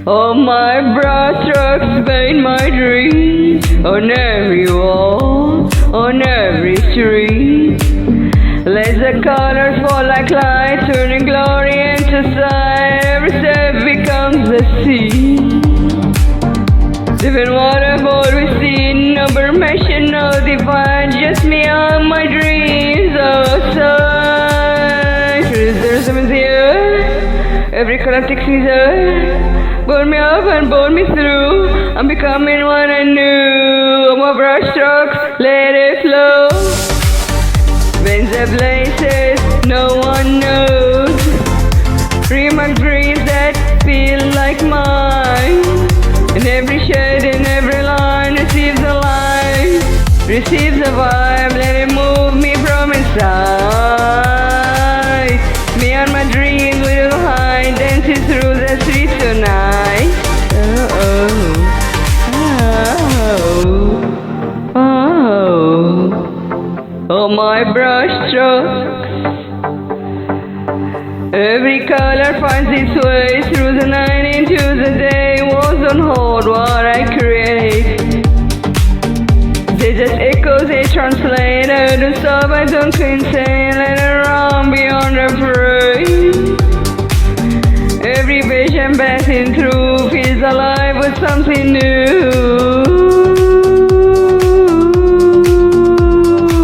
All my brushstrokes paint my dreams on every wall, on every street. Let the colors fall like light, turning glory into sight. Every step becomes a scene. Living what I've always seen, no permission, no divine, just me and my dreams outside. There's in the air, every color takes me there. Burn me up and burn me through. I'm becoming what I knew. My brushstrokes, let it flow. When the blazes, no one knows. Remark dreams that feel like mine. In every shade, in every line, receive the light, receive the vibe, let it move me from inside. Me and my dreams will hide, dancing through the streets tonight. Oh, oh, oh, oh, my brushstrokes. Every color finds its way through the night into the day. Walls don't hold what I create. They just echo, they translate. I don't stop, I don't insane. Let it run beyond the frame. Every vision passing through feels alive with something new.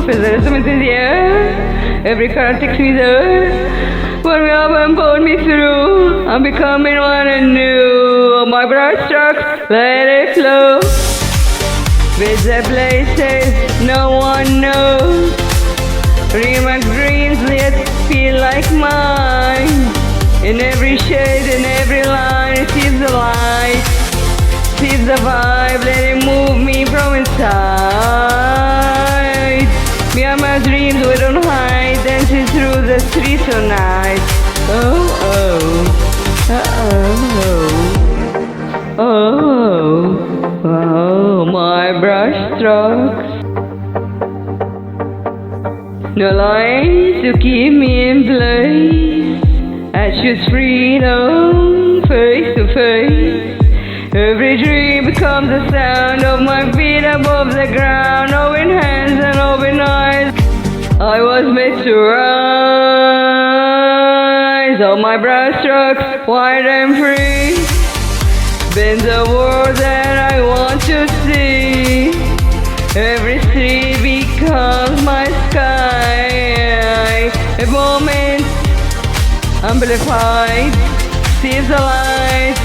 Feel the rhythm in the air. Every color takes me there. Burn me up and pull me through. I'm becoming what I knew. My brushstrokes, let it flow. With the places no one knows. Remark dreams that feel like mine. In every shade, in every line, receive the light, receive the vibe, let it move me from inside. Me and my dreams, we don't hide, dancing through the streets tonight. Oh, oh, oh, oh, oh, my brushstrokes. No lines to keep me in place. I choose freedom, face to face. Every dream becomes the sound of my feet above the ground. Open hands and open eyes, I was made to rise. All my brushstrokes, wide and free. Bend the world that I want to see. Every street becomes my sky. A moment amplified. Receive the light,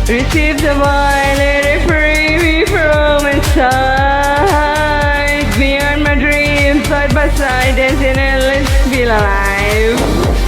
receive the vibe, let it free me from inside. Me and my dreams side by side, dancing and let's feel alive.